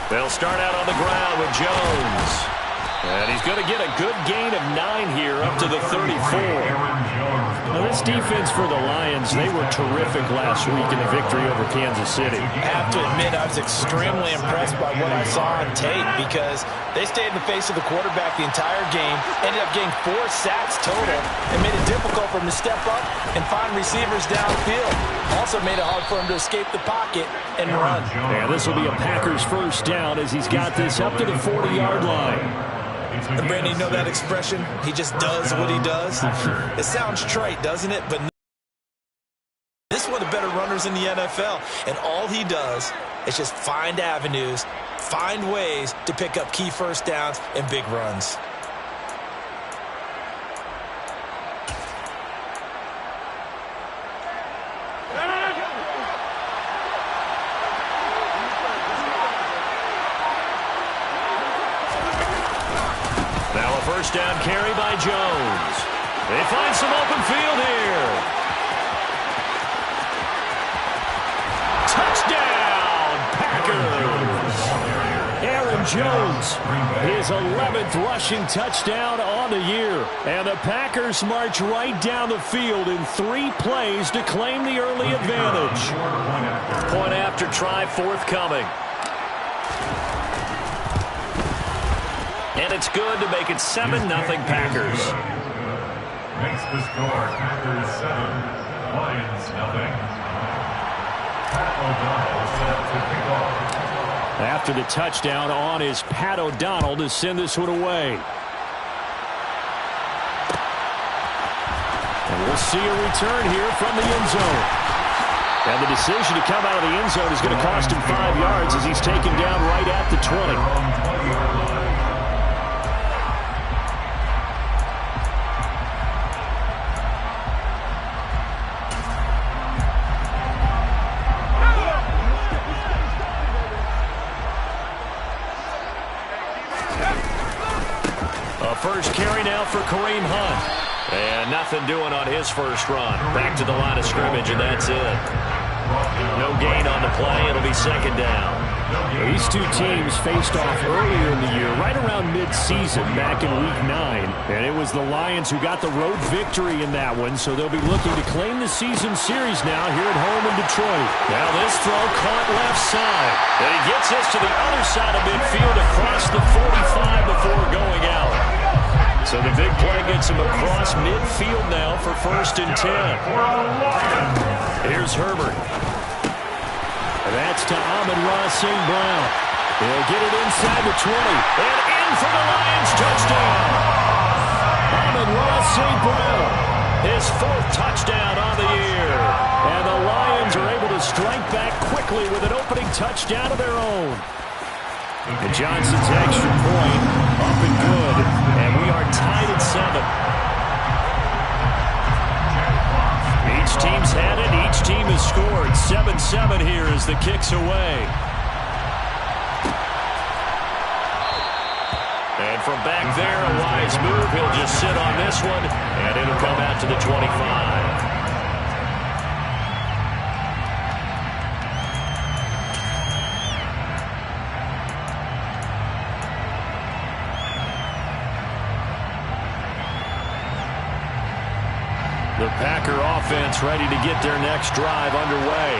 They'll start out on the ground with Jones. And he's going to get a good gain of 9 here up to the 34. Now, this defense for the Lions, they were terrific last week in the victory over Kansas City. I have to admit, I was extremely impressed by what I saw on tape because they stayed in the face of the quarterback the entire game, ended up getting 4 sacks total, and made it difficult for him to step up and find receivers downfield. Also made it hard for him to escape the pocket and run. Yeah, this will be a Packers first down as he's got this up to the 40-yard line. And Brandon, you know that expression? He just does what he does. It sounds trite, doesn't it? But this is one of the better runners in the NFL. And all he does is just find avenues, find ways to pick up key first downs and big runs. First down carry by Jones. They find some open field here. Touchdown, Packers. Aaron Jones, his 11th rushing touchdown on the year. And the Packers march right down the field in 3 plays to claim the early advantage. Point after try forthcoming. And it's good to make it 7-0 Packers. Makes the score Packers 7, Lions 0. Pat O'Donnell set to kick off. After the touchdown on is Pat O'Donnell to send this one away. And we'll see a return here from the end zone. And the decision to come out of the end zone is going to cost him 5 yards as he's taken down right at the 20. First carry now for Kareem Hunt. And nothing doing on his first run. Back to the line of scrimmage, and that's it. No gain on the play. It'll be second down. These two teams faced off earlier in the year, right around mid-season, back in Week 9. And it was the Lions who got the road victory in that one, so they'll be looking to claim the season series now here at home in Detroit. Now this throw caught left side. And he gets this to the other side of midfield across the 45 before going out. So the big play gets him across midfield now for 1st and 10. Here's Herbert. And that's to Amon-Ra St. Brown. He'll get it inside the 20. And in for the Lions touchdown. Amon-Ra St. Brown. His 4th touchdown on the year. And the Lions are able to strike back quickly with an opening touchdown of their own. And Johnson's extra point up and good. And we are tied at 7. Each team's had it. Each team has scored. 7-7 here as the kick's away. And from back there, a wise move. He'll just sit on this one, and it'll come out to the 25. The Packer offense ready to get their next drive underway.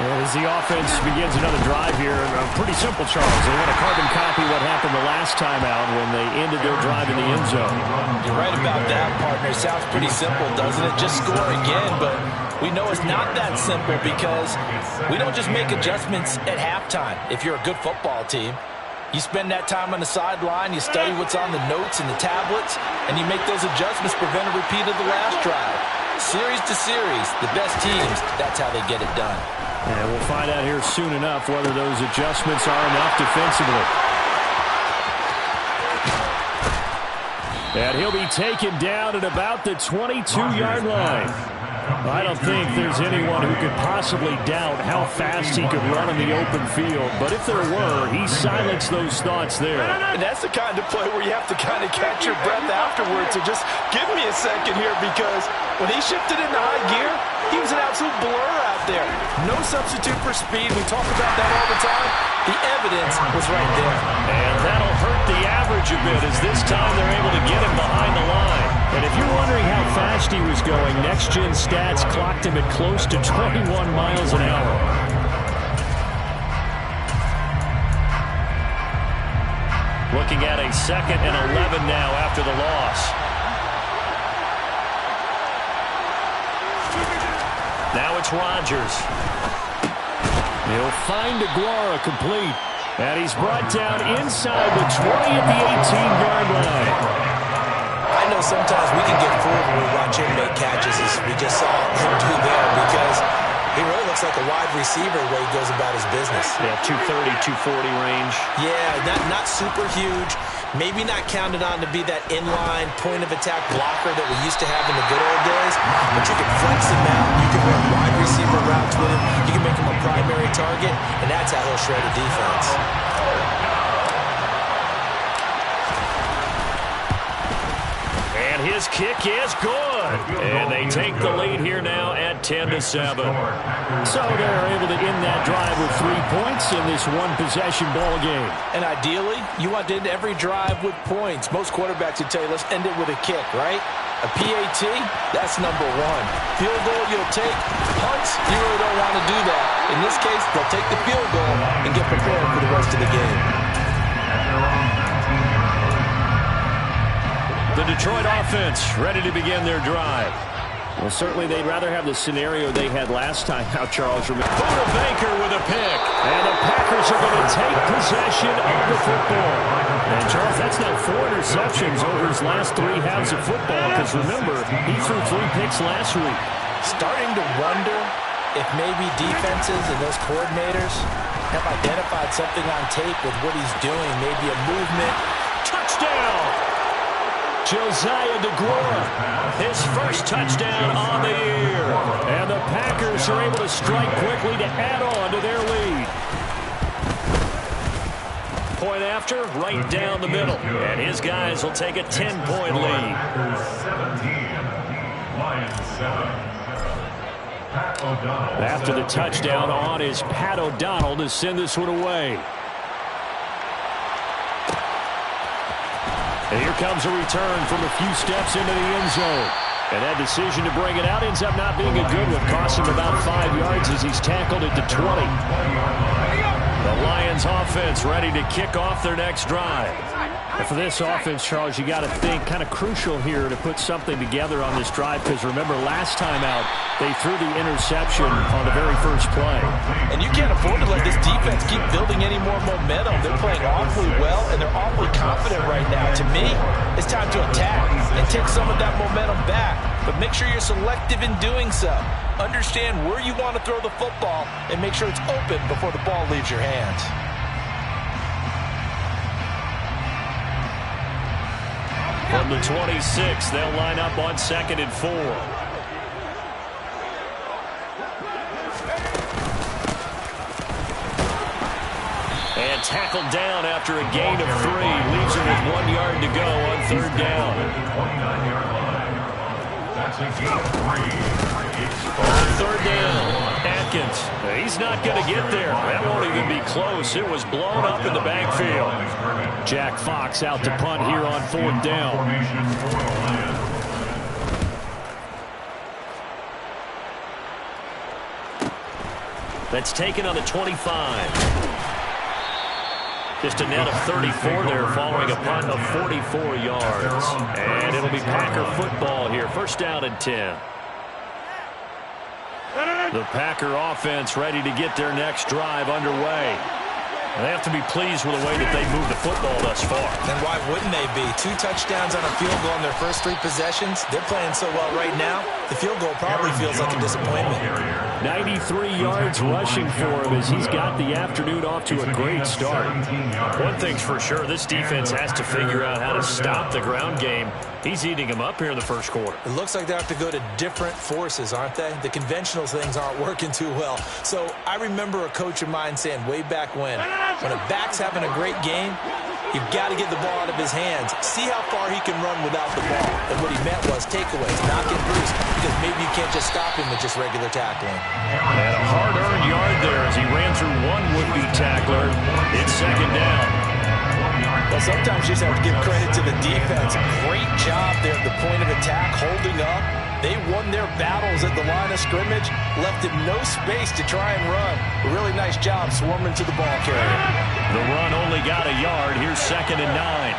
As the offense begins another drive here, pretty simple, Charles. They want to carbon copy what happened the last time out when they ended their drive in the end zone. You're right about that, partner. It sounds pretty simple, doesn't it? Just score again, but we know it's not that simple because we don't just make adjustments at halftime. If you're a good football team, you spend that time on the sideline, you study what's on the notes and the tablets, and you make those adjustments, prevent a repeat of the last drive. Series to series, the best teams, that's how they get it done. And we'll find out here soon enough whether those adjustments are enough defensively. And he'll be taken down at about the 22-yard line. I don't think there's anyone who could possibly doubt how fast he could run in the open field. But if there were, he silenced those thoughts there. And that's the kind of play where you have to kind of catch your breath afterwards. So just give me a second here, because when he shifted into high gear, he was an absolute blur out there. No substitute for speed. We talk about that all the time. The evidence was right there. And that'll hurt the average a bit, as this time they're able to get him behind the line. And if you're wondering how fast he was going, Next Gen Stats clocked him at close to 21 miles an hour. Looking at a 2nd and 11 now after the loss. Now it's Rodgers. He'll find Aguara complete. And he's brought down inside the 20 at the 18-yard line. I know sometimes we can get fooled when we watch him make catches, as we just saw him do there, because he really looks like a wide receiver the way he goes about his business. Yeah, 230, 240 range. Yeah, not super huge. Maybe not counted on to be that inline point-of-attack blocker that we used to have in the good old days, but you can flex him out. You can run wide receiver routes with him. You can make him a primary target, and that's how he'll shred a defense. And his kick is good. And they take the lead here now at 10-7. So they're able to end that drive with 3 points in this one-possession ball game. And ideally, you want to end every drive with points. Most quarterbacks would tell you, let's end it with a kick, right? A PAT, that's number one. Field goal, you'll take. Punts, you really don't want to do that. In this case, they'll take the field goal and get prepared for the rest of the game. The Detroit offense ready to begin their drive. Well, certainly they'd rather have the scenario they had last time out, Charles. Buda Baker with a pick. And the Packers are going to take possession of the football. And, Charles, that's now 4 interceptions over his last 3 halves of football. Because, remember, he threw 3 picks last week. Starting to wonder if maybe defenses and those coordinators have identified something on tape with what he's doing. Maybe a movement. Touchdown! Josiah DeGuara, his first touchdown on the year. And the Packers are able to strike quickly to add on to their lead. Point after, right down the middle. And his guys will take a 10-point lead. After the touchdown on is Pat O'Donnell to send this one away. And here comes a return from a few steps into the end zone. And that decision to bring it out ends up not being a good one. Cost him about 5 yards as he's tackled at the 20. The Lions offense ready to kick off their next drive. And for this offense, Charles, you got to think kind of crucial here to put something together on this drive, because remember last time out they threw the interception on the very first play. And you can't afford to let this defense keep building any more momentum. They're playing awfully well, and they're awfully confident right now. To me, it's time to attack and take some of that momentum back. But make sure you're selective in doing so. Understand where you want to throw the football and make sure it's open before the ball leaves your hands. From the 26, they'll line up on 2nd and 4. And tackled down after a gain of 3. Leaves him with 1 yard to go on 3rd down. 29-yard line. That's a gain of 3. On 3rd down, Atkins. He's not going to get there. That won't even be close. It was blown up in the backfield. Jack Fox out to punt here on 4th down. That's taken on the 25. Just a net of 34 there following a punt of 44 yards. And it'll be Packer football here. 1st down and 10. The Packer offense ready to get their next drive underway. They have to be pleased with the way that they moved the football thus far. And why wouldn't they be? 2 touchdowns on a field goal in their first 3 possessions. They're playing so well right now, the field goal probably feels like a disappointment. 93 yards rushing for him as he's got the afternoon off to a great start. One thing's for sure, this defense has to figure out how to stop the ground game. He's eating them up here in the first quarter. It looks like they have to go to different forces, aren't they? The conventional things aren't working too well. So I remember a coach of mine saying way back when a back's having a great game, You've got to get the ball out of his hands. See how far he can run without the ball. And what he meant was takeaways, not get bruised, because maybe you can't just stop him with just regular tackling. And a hard-earned yard there as he ran through one would-be tackler. It's second down. Well, sometimes you just have to give credit to the defense. Great job there at the point of attack, holding up. They won their battles at the line of scrimmage, left him no space to try and run. A really nice job swarming to the ball carrier. The run only got a yard. Here's 2nd and 9.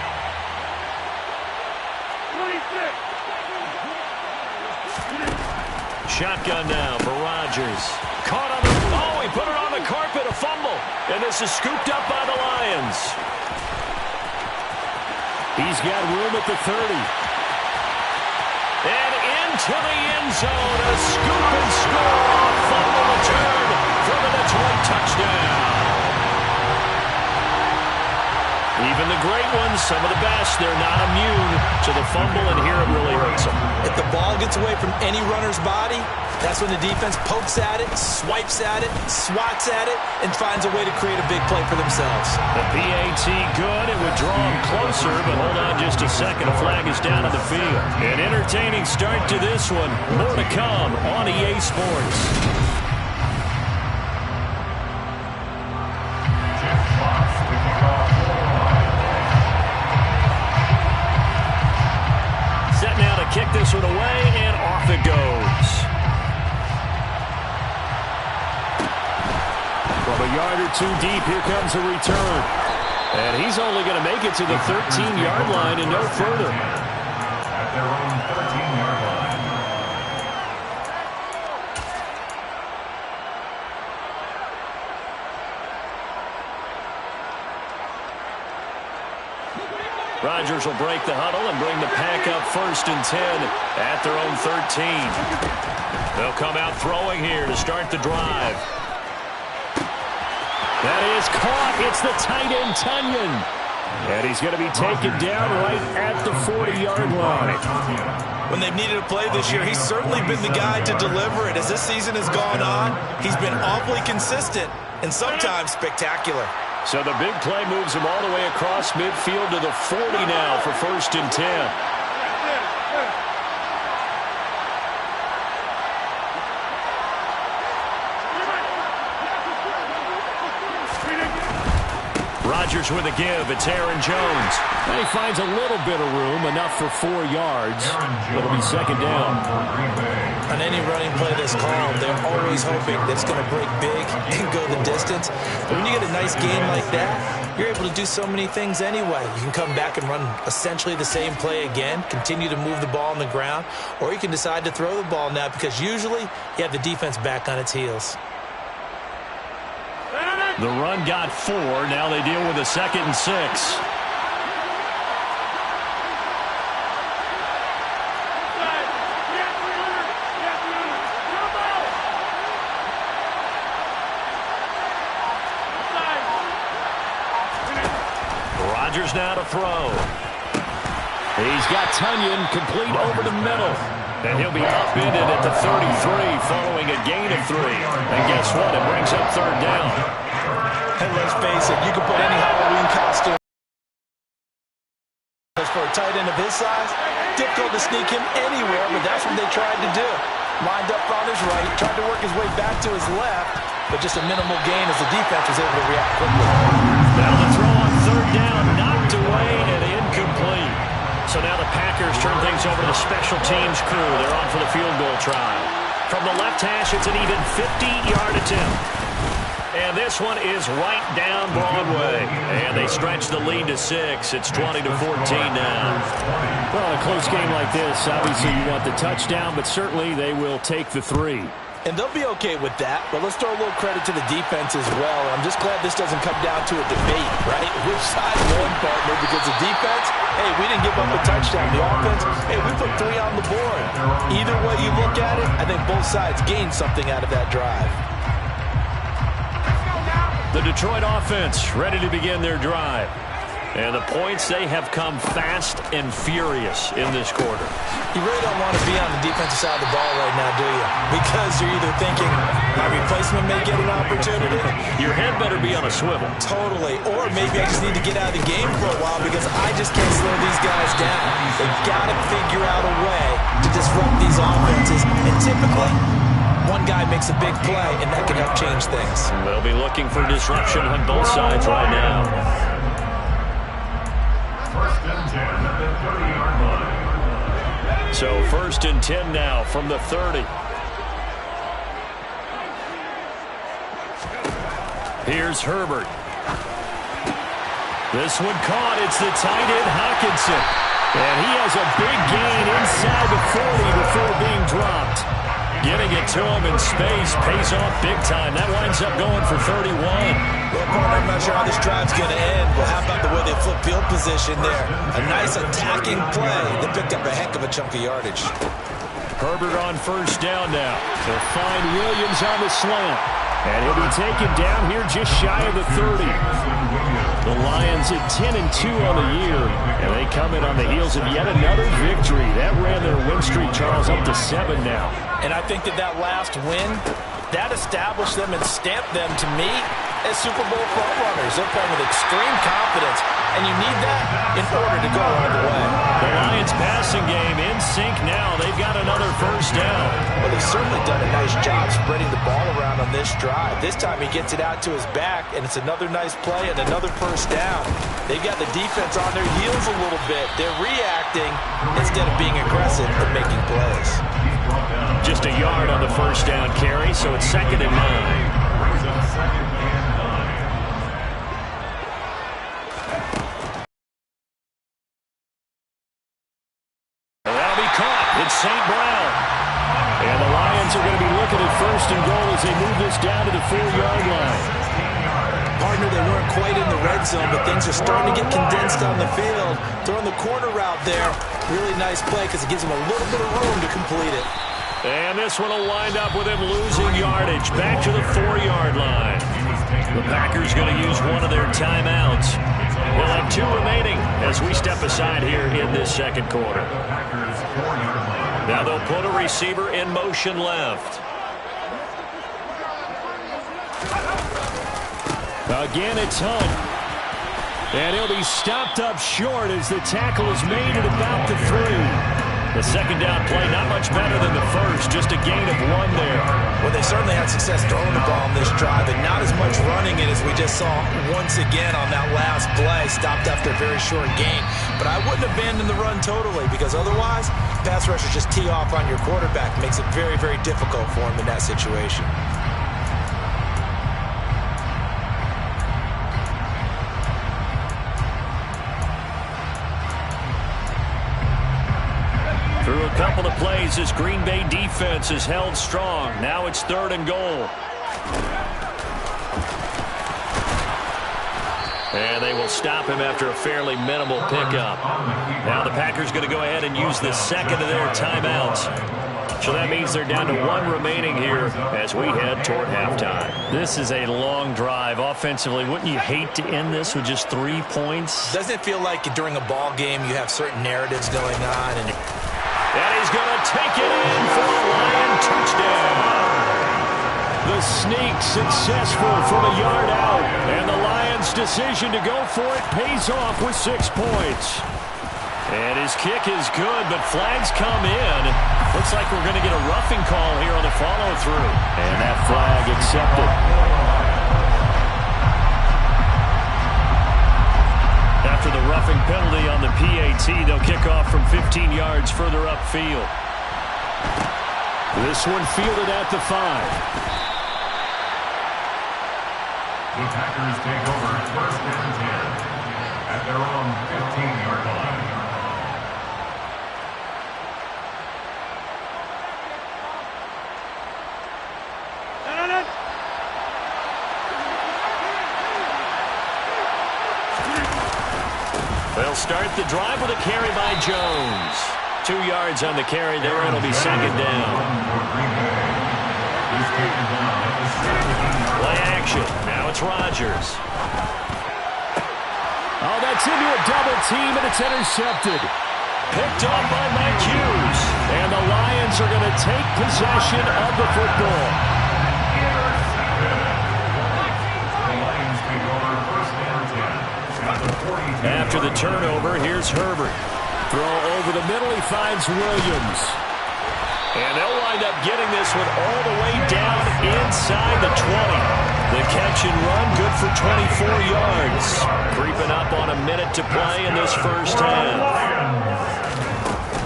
Shotgun now for Rodgers. Caught on the... Oh, he put it on the carpet, a fumble. And this is scooped up by the Lions. He's got room at the 30. And into the end zone, a scoop and score, fumble return for the Detroit touchdown. Even the great ones, some of the best, they're not immune to the fumble, and here it really hurts them. If the ball gets away from any runner's body, that's when the defense pokes at it, swipes at it, swats at it, and finds a way to create a big play for themselves. The PAT good. It would draw them closer, but hold on just a second. A flag is down on the field. An entertaining start to this one. More to come on EA Sports. Set now to kick this one away, and off it goes. From a yard or two deep, here comes a return. And he's only going to make it to the 13-yard line and no further. At their own 13-yard line. Rodgers will break the huddle and bring the pack up 1st and 10 at their own 13. They'll come out throwing here to start the drive. That is caught. It's the tight end, Tunyon. And he's going to be taken down right at the 40-yard line. When they've needed a play this year, he's certainly been the guy to deliver it. As this season has gone on, he's been awfully consistent and sometimes spectacular. So the big play moves him all the way across midfield to the 40 now for 1st and 10. Rodgers with a give. It's Aaron Jones. And he finds a little bit of room, enough for 4 yards. It'll be 2nd down. On any running play that's called, they're always hoping that it's going to break big and go the distance. But when you get a nice game like that, you're able to do so many things anyway. You can come back and run essentially the same play again, continue to move the ball on the ground, or you can decide to throw the ball now because usually you have the defense back on its heels. The run got 4. Now they deal with a 2nd and 6. Rodgers now to throw. He's got Tunyon complete over the middle. And he'll be upended at the 33 following a gain of 3. And guess what? It brings up 3rd down. And let's face it, you can put any Halloween costume for a tight end of his size. Difficult to sneak him anywhere, but that's what they tried to do. Lined up on his right, tried to work his way back to his left, but just a minimal gain as the defense was able to react quickly. Now the throw on 3rd down, knocked away and incomplete. So now the Packers turn things over to the special teams crew. They're on for the field goal try. From the left hash, it's an even 50-yard attempt. And this one is right down Broadway. And they stretch the lead to 6. It's 20-14 now. Well, in a close game like this, obviously you want the touchdown, but certainly they will take the 3. And they'll be okay with that, but let's throw a little credit to the defense as well. I'm just glad this doesn't come down to a debate, right? Which side won, partner? Because the defense, hey, we didn't give up a touchdown. The offense, hey, we put 3 on the board. Either way you look at it, I think both sides gained something out of that drive. The Detroit offense ready to begin their drive. And the points, they have come fast and furious in this quarter. You really don't want to be on the defensive side of the ball right now, do you? Because you're either thinking, my replacement may get an opportunity. Your head better be on a swivel. Totally. Or maybe I just need to get out of the game for a while because I just can't slow these guys down. They've got to figure out a way to disrupt these offenses. And typically, one guy makes a big play, and that can help change things. They'll be looking for disruption on both sides right now. First and 10 at the 30-yard line. So 1st and 10 now from the 30. Here's Herbert. This one caught. It's the tight end Hockenson. And he has a big gain inside the 40 before being dropped. Getting it to him in space pays off big time. That winds up going for 31. Well, partner, I'm not sure how this drive's going to end, but how about the way they flip field position there? A nice attacking play that picked up a heck of a chunk of yardage. Herbert on 1st down now. They'll find Williams on the slant. And he'll be taken down here just shy of the 30. The Lions at 10-2 on the year, and they come in on the heels of yet another victory. That ran their win streak, Charles, up to 7 now. And I think that last win, that established them and stamped them, to me, as Super Bowl frontrunners. They're playing with extreme confidence, and you need that in order to go all the way. The Lions passing game in sync now. They've got another 1st down. Well, they've certainly done a nice job spreading the ball around on this drive. This time he gets it out to his back, and it's another nice play and another 1st down. They've got the defense on their heels a little bit. They're reacting instead of being aggressive and making plays. Just a yard on the 1st down carry, so it's 2nd and 9. Brings up 2nd and 9. It's St. Brown. And the Lions are going to be looking at 1st and goal as they move this down to the 4-yard line. Partner, they weren't quite in the red zone, but things are starting to get condensed on the field. Throwing the corner route there. Really nice play because it gives them a little bit of room to complete it. And this one will wind up with him losing yardage. Back to the 4-yard line. The Packers going to use one of their timeouts. They'll have 2 remaining as we step aside here in this 2nd quarter. Now they'll put a receiver in motion left. Again, it's Hunt. And he'll be stopped up short as the tackle is made at about the 3. The 2nd down play, not much better than the 1st, just a gain of 1 there. Well, they certainly had success throwing the ball on this drive, and not as much running it as we just saw once again on that last play, stopped after a very short gain. But I wouldn't abandon the run totally, because otherwise, pass rushers just tee off on your quarterback. Makes it very, very difficult for him in that situation. Through a couple of plays, this Green Bay defense is held strong. Now it's 3rd and goal. And they will stop him after a fairly minimal pickup. Now the Packers going to go ahead and use the 2nd of their timeouts. So that means they're down to 1 remaining here as we head toward halftime. This is a long drive offensively. Wouldn't you hate to end this with just 3 points? Doesn't it feel like during a ball game you have certain narratives going on? And he's going to take it in for a Lion touchdown. The sneak successful from a yard out. And the Lions' decision to go for it pays off with 6 points. And his kick is good, but flags come in. Looks like we're going to get a roughing call here on the follow-through. And that flag accepted. After the roughing penalty on the PAT, they'll kick off from 15 yards further upfield. This one fielded at the 5. The Packers take over 1st and 10 at their own 15-yard line. They'll start the drive with a carry by Jones. 2 yards on the carry there. It'll be 2nd down. Play action. Now it's Rodgers. Oh, that's Gets into a double team, and it's intercepted. Picked off by Mike Hughes. And the Lions are going to take possession of the football. After the turnover, here's Herbert. Throw over the middle, he finds Williams. And they'll wind up getting this one all the way down inside the 20. The catch and run, good for 24 yards. Creeping up on a minute to play in this first half.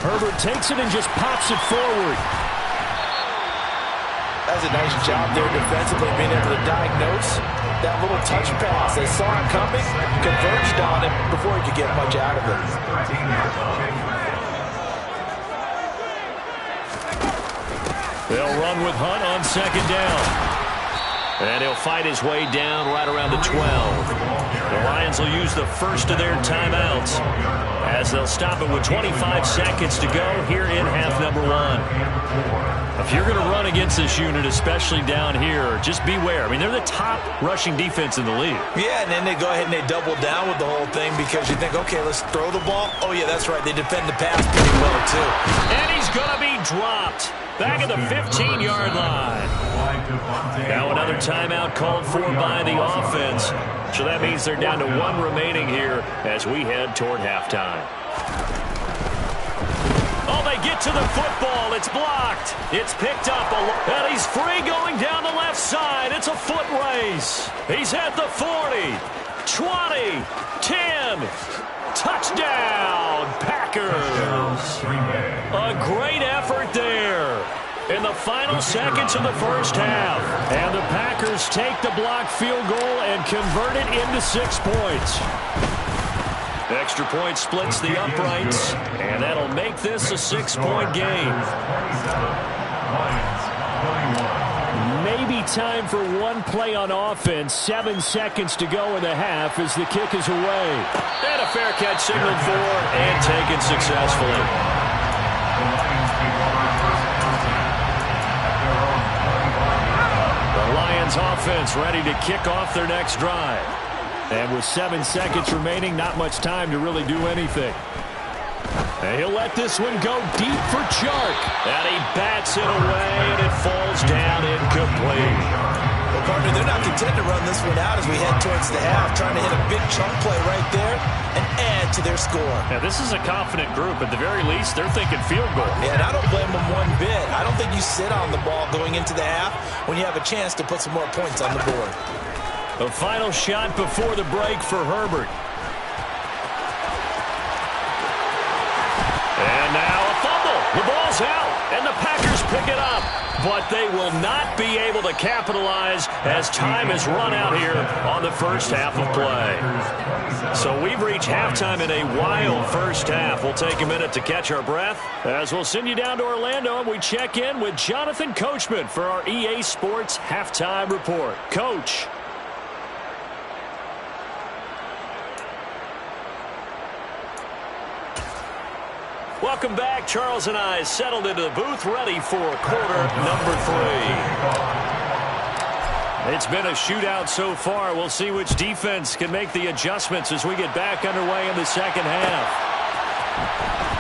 Herbert takes it and just pops it forward. That's a nice job there defensively, being able to diagnose that little touch pass. They saw it coming, converged on it before he could get much out of it. They'll run with Hunt on second down. And he'll fight his way down right around the 12. The Lions will use the first of their timeouts as they'll stop it with 25 seconds to go here in half number 1. If you're going to run against this unit, especially down here, just beware. I mean, they're the top rushing defense in the league. Yeah, and then they go ahead and they double down with the whole thing because you think, okay, let's throw the ball. Oh, yeah, that's right. They defend the pass pretty well, too. And he's going to be dropped back at the 15-yard line. Now another timeout called for by the offense. So that means they're down to 1 remaining here as we head toward halftime. Oh, they get to the football. It's blocked. It's picked up. And he's free going down the left side. It's a foot race. He's at the 40, 20, 10. Touchdown, Packers. A great effort there in the final seconds of the first half. And the Packers take the blocked field goal and convert it into 6 points. Extra point splits the uprights, and that'll make this a 6-point game. Maybe time for one play on offense. 7 seconds to go in the half as the kick is away. And a fair catch signaled for and taken successfully. The Lions offense ready to kick off their next drive. And with 7 seconds remaining, not much time to really do anything. And he'll let this one go deep for Chark. And he bats it away, and it falls down incomplete. Well, partner, they're not content to run this one out as we head towards the half, trying to hit a big chunk play right there and add to their score. Now, this is a confident group. At the very least, they're thinking field goal. Yeah, and I don't blame them one bit. I don't think you sit on the ball going into the half when you have a chance to put some more points on the board. The final shot before the break for Herbert. And now a fumble. The ball's out, and the Packers pick it up. But they will not be able to capitalize as time has run out here on the first half of play. So we've reached halftime in a wild first half. We'll take a minute to catch our breath as we'll send you down to Orlando and we check in with Jonathan Coachman for our EA Sports Halftime Report. Coach. Welcome back. Charles and I settled into the booth, ready for quarter number 3. It's been a shootout so far. We'll see which defense can make the adjustments as we get back underway in the second half.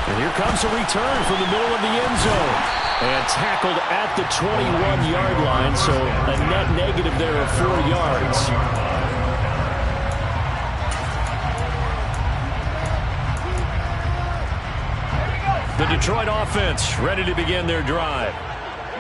And here comes a return from the middle of the end zone. And tackled at the 21-yard line, so a net negative there of 4 yards. The Detroit offense ready to begin their drive.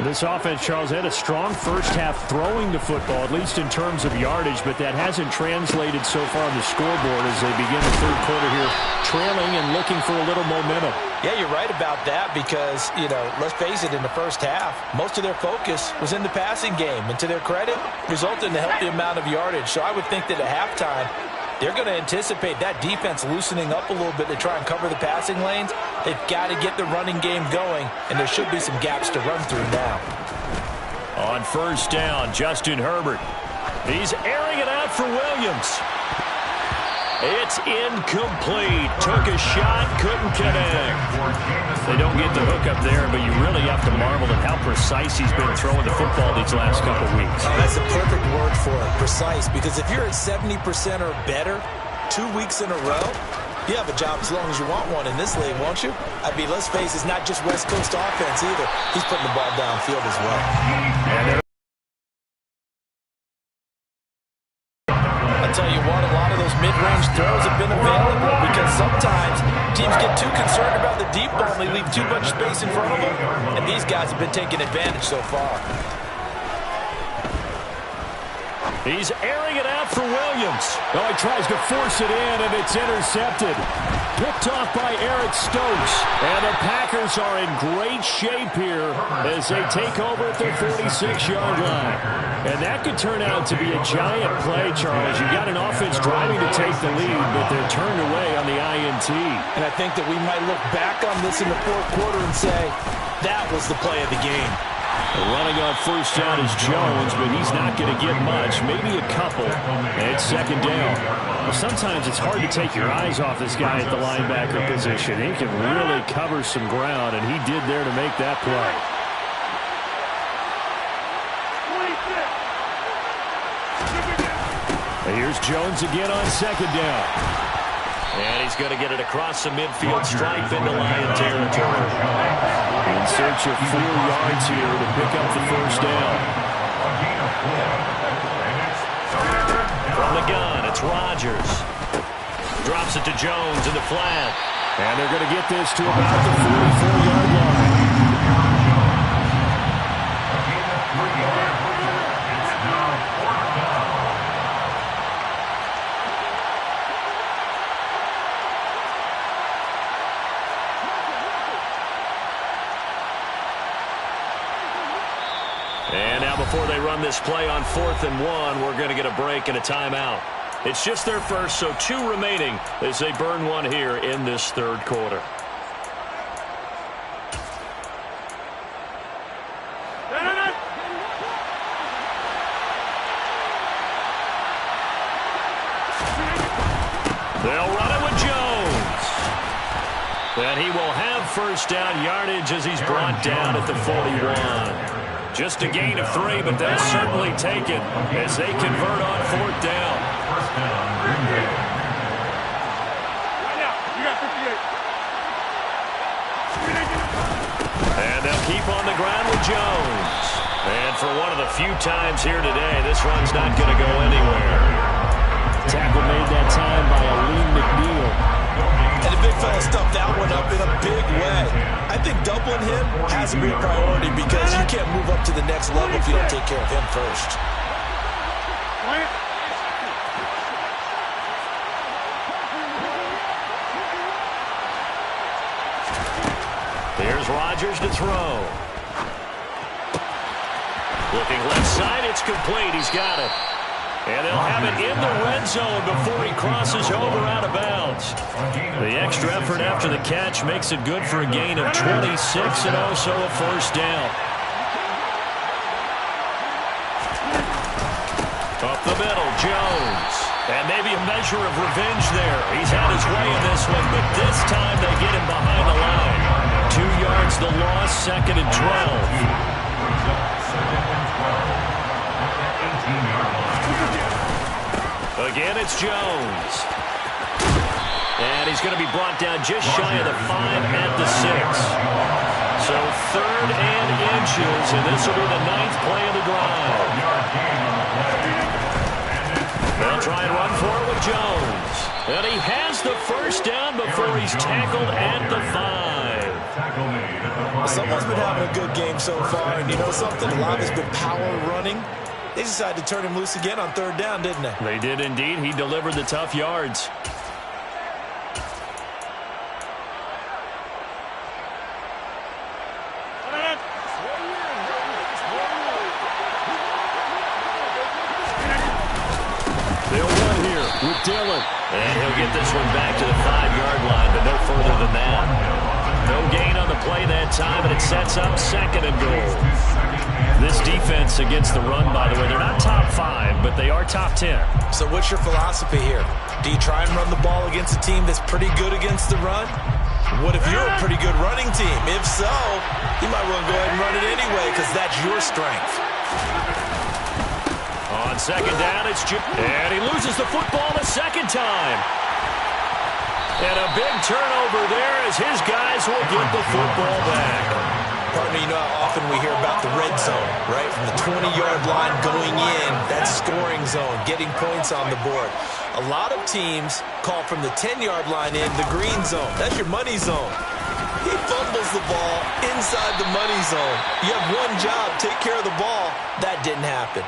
This offense, Charles, had a strong first half throwing the football, at least in terms of yardage, but that hasn't translated so far on the scoreboard as they begin the third quarter here, trailing and looking for a little momentum. Yeah, you're right about that because, let's face it, in the first half, most of their focus was in the passing game. And to their credit, resulted in a healthy amount of yardage. So I would think that at halftime, they're going to anticipate that defense loosening up a little bit to try and cover the passing lanes. They've got to get the running game going, and there should be some gaps to run through now. On first down, Justin Herbert. He's airing it out for Williams. It's incomplete. Took a shot, couldn't connect. They don't get the hook up there, but you really have to marvel at how precise he's been throwing the football these last couple weeks. Oh, that's the perfect word for it, precise, because if you're at 70% or better, 2 weeks in a row? You have a job as long as you want one in this league, won't you? I mean, let's face it, it's not just West Coast offense either. He's putting the ball downfield as well. I'll tell you what, a lot of those mid-range throws have been available because sometimes teams get too concerned about the deep ball and they leave too much space in front of them, and these guys have been taking advantage so far. He's airing it out for Williams. Oh, he tries to force it in, and it's intercepted. Picked off by Eric Stokes. And the Packers are in great shape here as they take over at their 46-yard line. And that could turn out to be a giant play, Charles. You've got an offense driving to take the lead, but they're turned away on the INT. And I think that we might look back on this in the fourth quarter and say, that was the play of the game. Running on first down is Jones, but he's not going to get much, maybe a couple. And it's second down. Well, sometimes it's hard to take your eyes off this guy at the linebacker position. He can really cover some ground, and he did there to make that play. And here's Jones again on second down. And he's going to get it across the midfield stripe into Lion territory. In search of 4 yards here to pick up the first down. From the gun, it's Rodgers. Drops it to Jones in the flat. And they're going to get this to about the 44-yard line. And now before they run this play on 4th and 1, we're going to get a break and a timeout. It's just their first, so 2 remaining as they burn one here in this third quarter. They'll run it with Jones. And he will have first down yardage as he's brought down at the 41. Just a gain of 3, but they'll certainly take it as they convert on 4th down. And they'll keep on the ground with Jones. And for one of the few times here today, this run's not going to go anywhere. Tackle made that time by Aleem McNeil. And the big fella stuffed that one up in a big way. I think doubling him has to be a priority because you can't move up to the next level if you don't take care of him first. Here's Rodgers to throw. Looking left side, it's complete. He's got it. And they'll have it in the red zone before he crosses over out of bounds. The extra effort after the catch makes it good for a gain of 26 and also a first down. Up the middle, Jones. And maybe a measure of revenge there. He's had his way in this one, but this time they get him behind the line. 2 yards the loss, 2nd and 12. Again, it's Jones. And he's going to be brought down just shy of the 5 at the 6. So 3rd and inches, and this will be the 9th play of the drive. They'll try and run for it with Jones. And he has the first down before he's tackled at the 5. Someone's been having a good game so far, and you know something? A lot has been power running. They decided to turn him loose again on 3rd down, didn't they? They did indeed. He delivered the tough yards. They'll run here with Dillon. And he'll get this one back to the 5-yard line, but no further than that. No gain on the play that time, and it sets up 2nd and goal. This defense against the run, by the way, they're not top 5, but they are top 10. So what's your philosophy here? Do you try and run the ball against a team that's pretty good against the run? What if you're a pretty good running team? If so, you might want to go ahead and run it anyway because that's your strength. On 2nd down, it's Jim. And he loses the football the 2nd time. And a big turnover there as his guys will get the football back. Partner, you know how often we hear about the red zone, right? From the 20-yard line going in, that scoring zone, getting points on the board. A lot of teams call from the 10-yard line in the green zone. That's your money zone. He fumbles the ball inside the money zone. You have one job, take care of the ball. That didn't happen.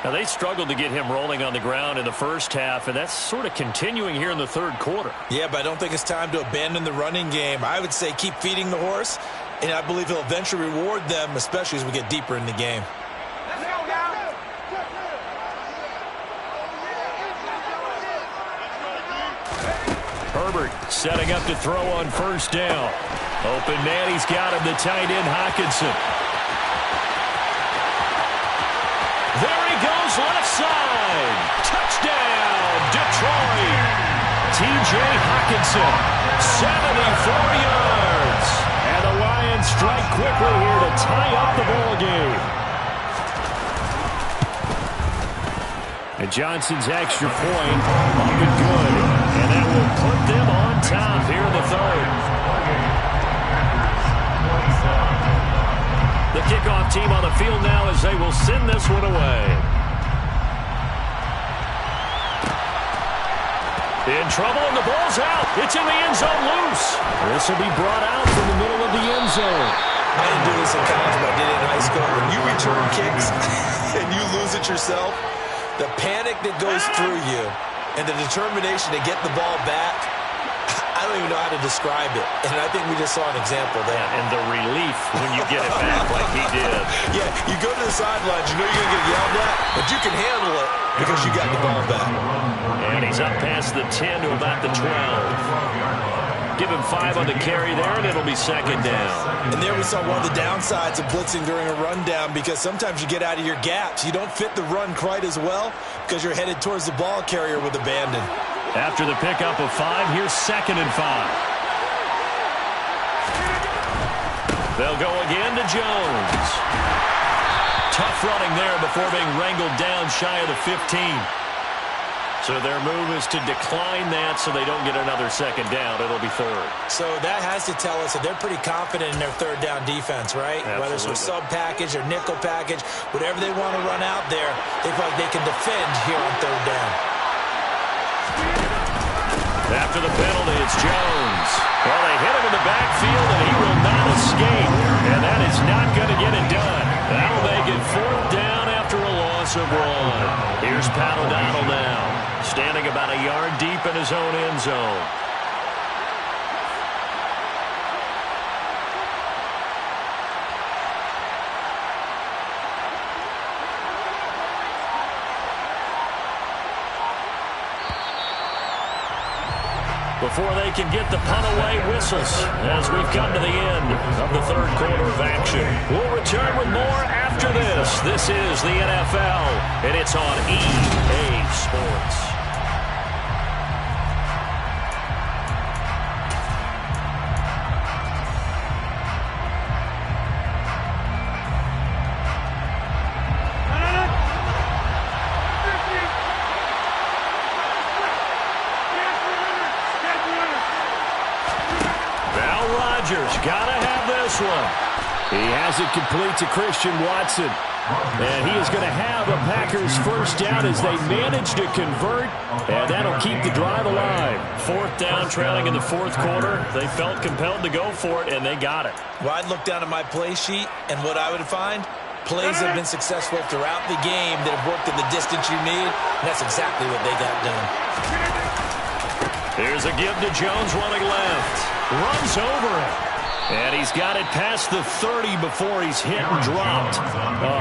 Now, they struggled to get him rolling on the ground in the first half, and that's sort of continuing here in the third quarter. Yeah, but I don't think it's time to abandon the running game. I would say keep feeding the horse, and I believe he'll eventually reward them, especially as we get deeper in the game. Herbert setting up to throw on first down. Open man, he's got him, the tight end Hockenson. There he goes, left side. Touchdown, Detroit. T.J. Hockenson, 74 yards. And the Lions strike quickly here to tie up the ball game. And Johnson's extra point up and good. And that will put them on top here in the third. The kickoff team on the field now as they will send this one away. In trouble, and the ball's out. It's in the end zone loose. This will be brought out from the middle of the end zone. I didn't do this in college, but I did it in high school. When you return kicks and you lose it yourself, the panic that goes through you and the determination to get the ball back, I don't even know how to describe it. And I think we just saw an example there. And the relief when you get it back like he did. Yeah, you go to the sidelines, you know you're going to get yelled at, but you can handle it because you got the ball back. And he's up past the 10 to about the 12. Give him 5 on the carry there, and it'll be second down. And there we saw one of the downsides of blitzing during a rundown, because sometimes you get out of your gaps. You don't fit the run quite as well because you're headed towards the ball carrier with abandon. After the pickup of 5, here's second and 5. They'll go again to Jones. Tough running there before being wrangled down shy of the 15. So their move is to decline that so they don't get another second down. It'll be third. So that has to tell us that they're pretty confident in their third down defense, right? Absolutely. Whether it's a sub package or nickel package, whatever they want to run out there, they feel like they can defend here on third down. After the penalty, it's Jones. Well, they hit him in the backfield, and he will not escape. And that is not going to get it done. That'll make it fourth down after a loss of 1. Here's Pat O'Donnell now, standing about a yard deep in his own end zone. Before they can get the punt away, whistles as we've come to the end of the third quarter of action. We'll return with more after this. This is the NFL, and it's on EA Sports. Gotta have this one. He has it complete to Christian Watson. And he is going to have a Packers first down as they manage to convert. And that'll keep the drive alive. Fourth down, trailing in the fourth quarter. They felt compelled to go for it, and they got it. Well, I'd look down at my play sheet, and what I would find, plays that have been successful throughout the game that have worked in the distance you need. And that's exactly what they got done. Here's a give to Jones running left. Runs over it. And he's got it past the 30 before he's hit and dropped.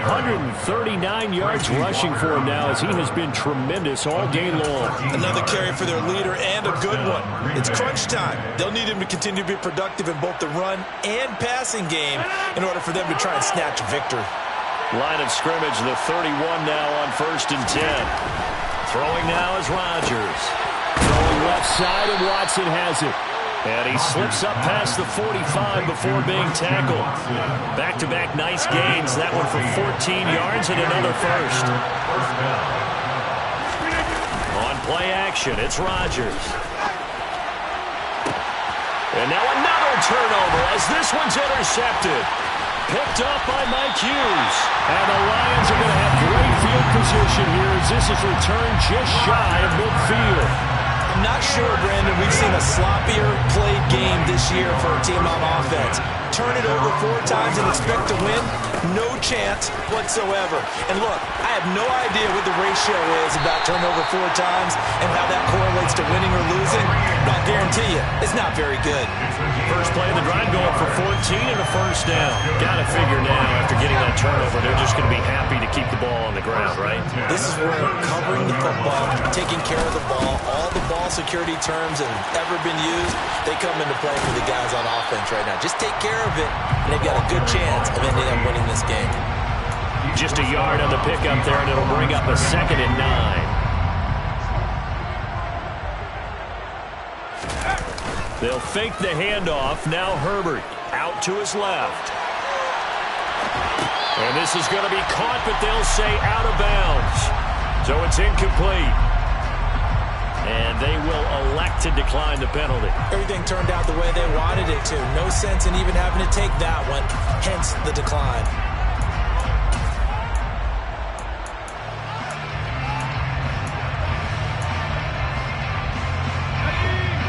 139 yards rushing for him now as he has been tremendous all game long. Another carry for their leader and a good one. It's crunch time. They'll need him to continue to be productive in both the run and passing game in order for them to try and snatch a victory. Line of scrimmage, the 31 now on 1st and 10. Throwing now is Rodgers. Throwing left side, and Watson has it. And he slips up past the 45 before being tackled. Back-to-back nice gains. That one for 14 yards and another first. On play action, it's Rodgers. And now another turnover as this one's intercepted. Picked up by Mike Hughes. And the Lions are going to have great field position here as this is returned just shy of midfield. I'm not sure, Brandon, we've seen a sloppier played game this year for a team on offense. Turn it over 4 times and expect to win? No chance whatsoever. And look, I have no idea what the ratio is about turnover 4 times and how that correlates to winning or losing. But I'll guarantee you, it's not very good. First play of the drive going for 14 and a first down. Got to figure now, after getting that turnover, they're just going to be happy to keep the ball on the ground, right? This is where covering the football, taking care of the ball, all the ball security terms that have ever been used, they come into play for the guys on offense right now. Just take care of it, and they've got a good chance of ending up winning this game. Just a yard on the pickup there, and it'll bring up a 2nd and 9. They'll fake the handoff. Now Herbert out to his left. And this is going to be caught, but they'll say out of bounds. So it's incomplete. And they will elect to decline the penalty. Everything turned out the way they wanted it to. No sense in even having to take that one, hence the decline.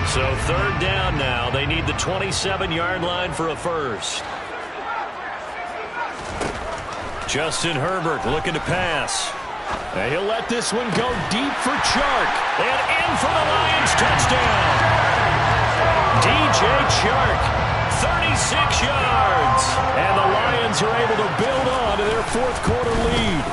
So 3rd down now. They need the 27-yard line for a first. Justin Herbert looking to pass. And he'll let this one go deep for Chark. And in for the Lions touchdown. DJ Chark, 36 yards. And the Lions are able to build on to their 4th quarter lead.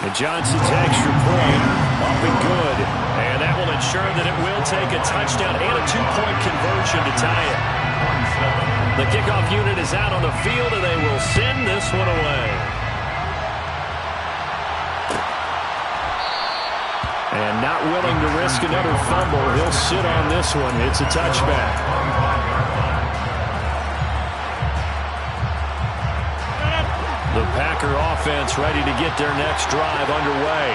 And Johnson's extra point up and good. And that will ensure that it will take a touchdown and a 2-point conversion to tie it. The kickoff unit is out on the field, and they will send this one away. And not willing to risk another fumble, he'll sit on this one. It's a touchback. The Packer offense ready to get their next drive underway.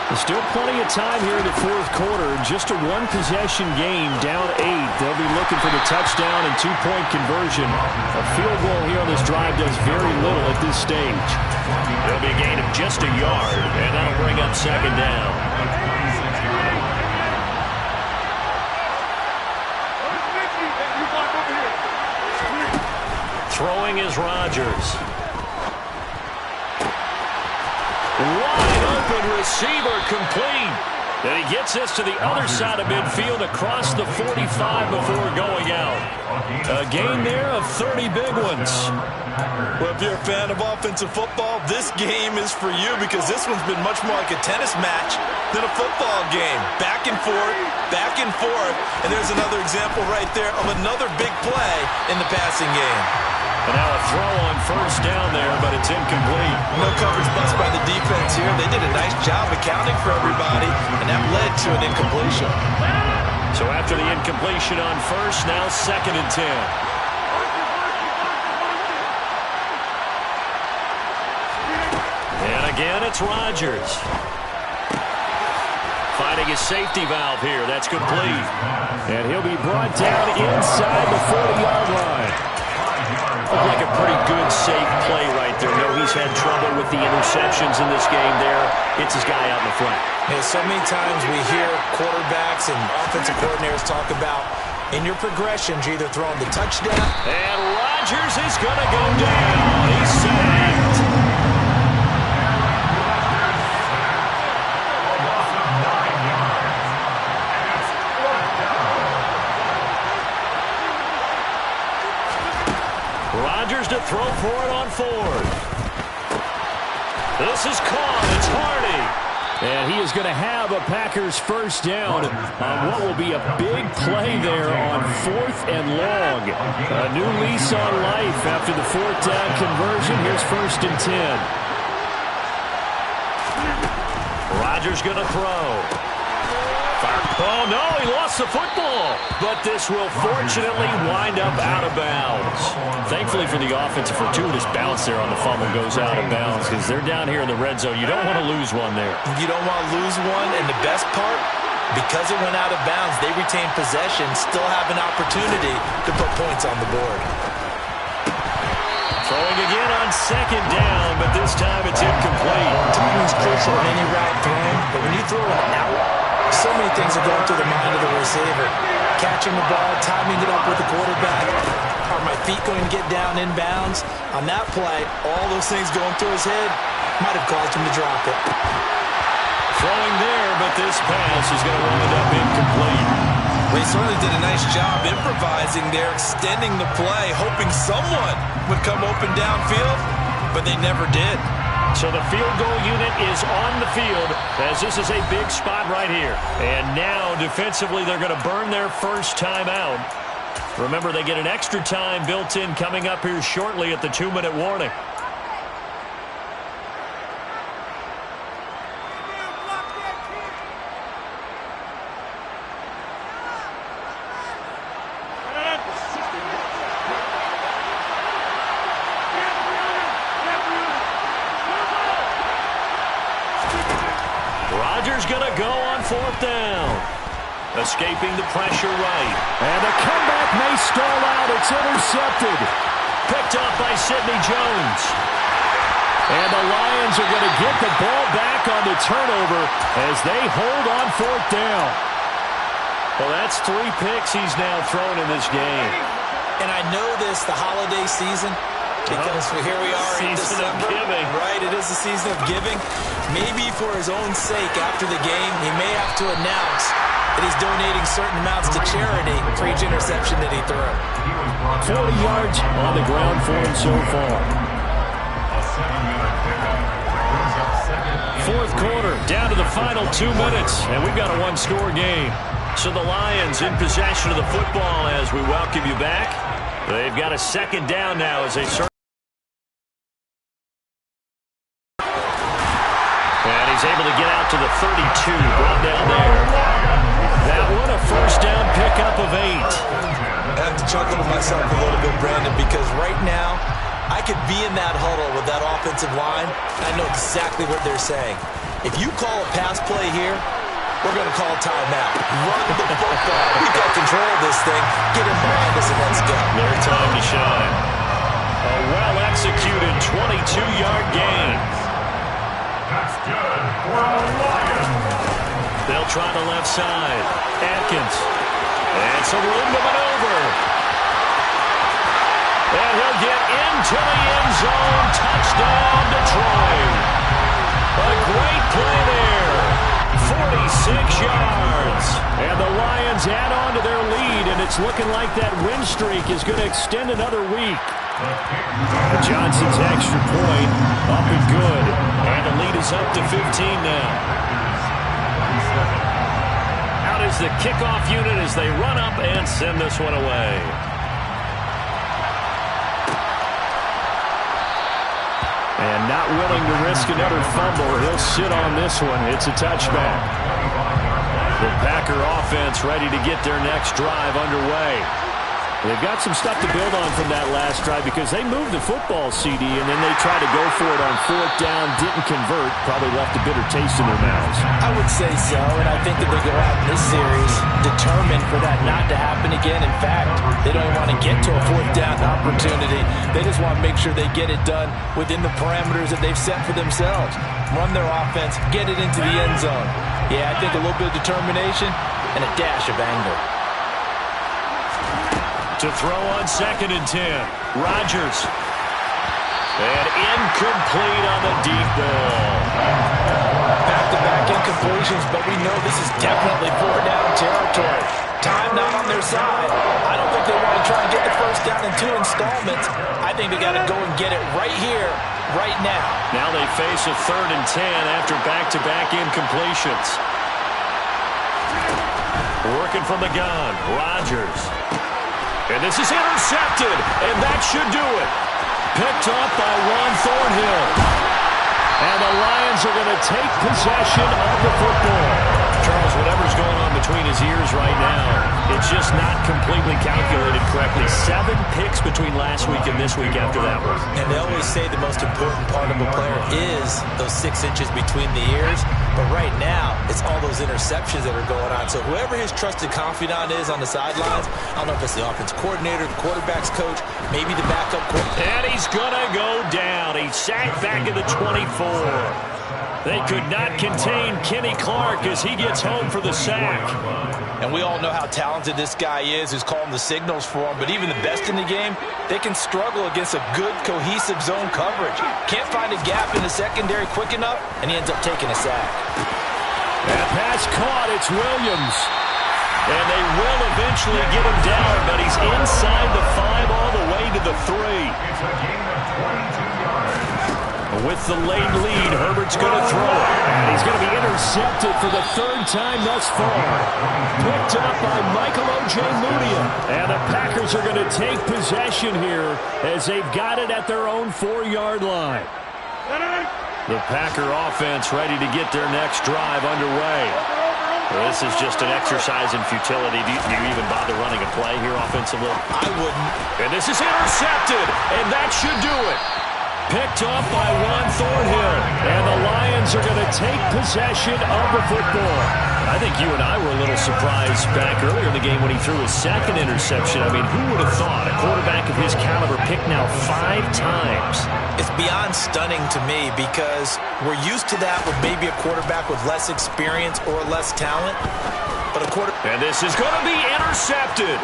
There's still plenty of time here in the 4th quarter. Just a 1-possession game, down 8. They'll be looking for the touchdown and 2-point conversion. A field goal here on this drive does very little at this stage. There'll be a gain of just a yard, and that'll bring up 2nd down. Throwing is Rodgers. Wide open receiver complete. And he gets this to the other side of midfield across the 45 before going out. A gain there of 30 big ones. Well, if you're a fan of offensive football, this game is for you because this one's been much more like a tennis match than a football game. Back and forth, and there's another example right there of another big play in the passing game. And now a throw on first down there, but it's incomplete. No coverage bust by the defense here. They did a nice job accounting for everybody, and that led to an incompletion. So after the incompletion on first, now 2nd and 10. And again, it's Rodgers. Finding his safety valve here. That's complete. And he'll be brought down inside the 40-yard line. Looked like a pretty good, safe play right there. No, he's had trouble with the interceptions in this game there. Gets his guy out in the front. Yeah, so many times we hear quarterbacks and offensive coordinators talk about in your progressions, you're either throwing the touchdown. And Rodgers is going to go down. He's sacked. Rodgers to throw for it on 4th. This is caught. It's Hardy. And he is going to have a Packers first down on what will be a big play there on 4th and long. A new lease on life after the 4th down conversion. Here's 1st and 10. Rodgers going to throw. Oh, no, he lost the football. But this will fortunately wind up out of bounds. Thankfully for the offense, a fortuitous bounce there on the fumble goes out of bounds because they're down here in the red zone. You don't want to lose one there. You don't want to lose one, and the best part, Because it went out of bounds, they retain possession, still have an opportunity to put points on the board. Throwing again on second down, but this time it's incomplete. Timing's crucial in any route thrown, but when you throw it out, so many things are going through the mind of the receiver. Catching the ball, timing it up with the quarterback. Are my feet going to get down in bounds? On that play, all those things going through his head might have caused him to drop it. Throwing there, but this pass is going to wind up incomplete. They certainly did a nice job improvising there, extending the play, hoping someone would come open downfield, but they never did. So the field goal unit is on the field as this is a big spot right here. And now defensively they're going to burn their first time out. Remember, they get an extra time built in coming up here shortly at the 2-minute warning. Going to go on fourth down. Escaping the pressure right. And the comeback may stall out. It's intercepted. Picked up by Sidney Jones. And the Lions are going to get the ball back on the turnover as they hold on fourth down. Well, that's 3 picks he's now thrown in this game. And I know this, the holiday season, because here we are in December. Right, it is the season of giving. Maybe for his own sake after the game, he may have to announce that he's donating certain amounts to charity for each interception that he threw. 40 yards on the ground for him so far. Fourth quarter, down to the final 2 minutes, and we've got a one-score game. So the Lions in possession of the football as we welcome you back. They've got a second down now as they serve. And he's able to get out to the 32, brought down there. That one a first down pickup of 8. I have to chuckle to myself a little bit, Brandon, because right now I could be in that huddle with that offensive line. I know exactly what they're saying. If you call a pass play here, we're going to call timeout. Run the football. We've got control of this thing. Get him behind us and let's go. Their time to shine. A well-executed 22-yard gain. That's good for the Lions. They'll try the left side. Atkins. And some room to maneuver. And he'll get into the end zone. Touchdown, Detroit. A great play there. 46 yards. And the Lions add on to their lead, and it's looking like that win streak is going to extend another week. Johnson's extra point up and good. And the lead is up to 15 now. Out is the kickoff unit as they run up and send this one away. And not willing to risk another fumble, he'll sit on this one. It's a touchback. The Packer offense ready to get their next drive underway. They've got some stuff to build on from that last drive because they moved the football, CD, and then they tried to go for it on fourth down, didn't convert, probably left a bitter taste in their mouths. I would say so, and I think that they go out in this series determined for that not to happen again. In fact, they don't even want to get to a fourth down opportunity. They just want to make sure they get it done within the parameters that they've set for themselves. Run their offense, get it into the end zone. Yeah, I think a little bit of determination and a dash of anger. To throw on 2nd and 10. Rodgers. And incomplete on the deep ball. Back-to-back incompletions, but we know this is definitely 4-down territory. Time not on their side. I don't think they want to try and get the first down in 2 installments. I think they got to go and get it right here, right now. Now they face a 3rd and 10 after back-to-back incompletions. Working from the gun. Rodgers. And this is intercepted, and that should do it. Picked up by Juan Thornhill. And the Lions are going to take possession of the football. Charles, whatever's going on between his ears right now, it it's just not completely calculated correctly. 7 picks between last week and this week after that one. And they always say the most important part of a player is those 6 inches between the ears. But right now, it's all those interceptions that are going on. So whoever his trusted confidant is on the sidelines, I don't know if it's the offense coordinator, the quarterback's coach, maybe the backup coach. And he's going to go down. He's sacked back at the 24. They could not contain Kenny Clark as he gets home for the sack. And we all know how talented this guy is who's calling the signals for him. But even the best in the game, they can struggle against a good, cohesive zone coverage. Can't find a gap in the secondary quick enough, and he ends up taking a sack. That pass caught. It's Williams. And they will eventually get him down, but he's inside the 5 all the way to the 3. It's a gain of 22 yards. With the late lead, Herbert's going to throw it. And he's going to be intercepted for the 3rd time thus far. Picked up by Michael Ojemudia. And the Packers are going to take possession here as they've got it at their own 4-yard line. The Packer offense ready to get their next drive underway. This is just an exercise in futility. Do you even bother running a play here offensively? I wouldn't. And this is intercepted, and that should do it. Picked off by Juan Thornhill, and the Lions are going to take possession of the football. I think you and I were a little surprised back earlier in the game when he threw his 2nd interception. I mean, who would have thought a quarterback of his caliber picked now 5 times? It's beyond stunning to me because we're used to that with maybe a quarterback with less experience or less talent. But and this is going to be intercepted.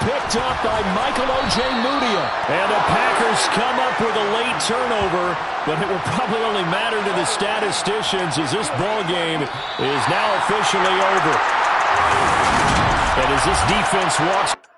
Picked up by Michael Ojemudia. And the Packers come up with a late turnover, but it will probably only matter to the statisticians as this ball game is now officially over. And as this defense walks...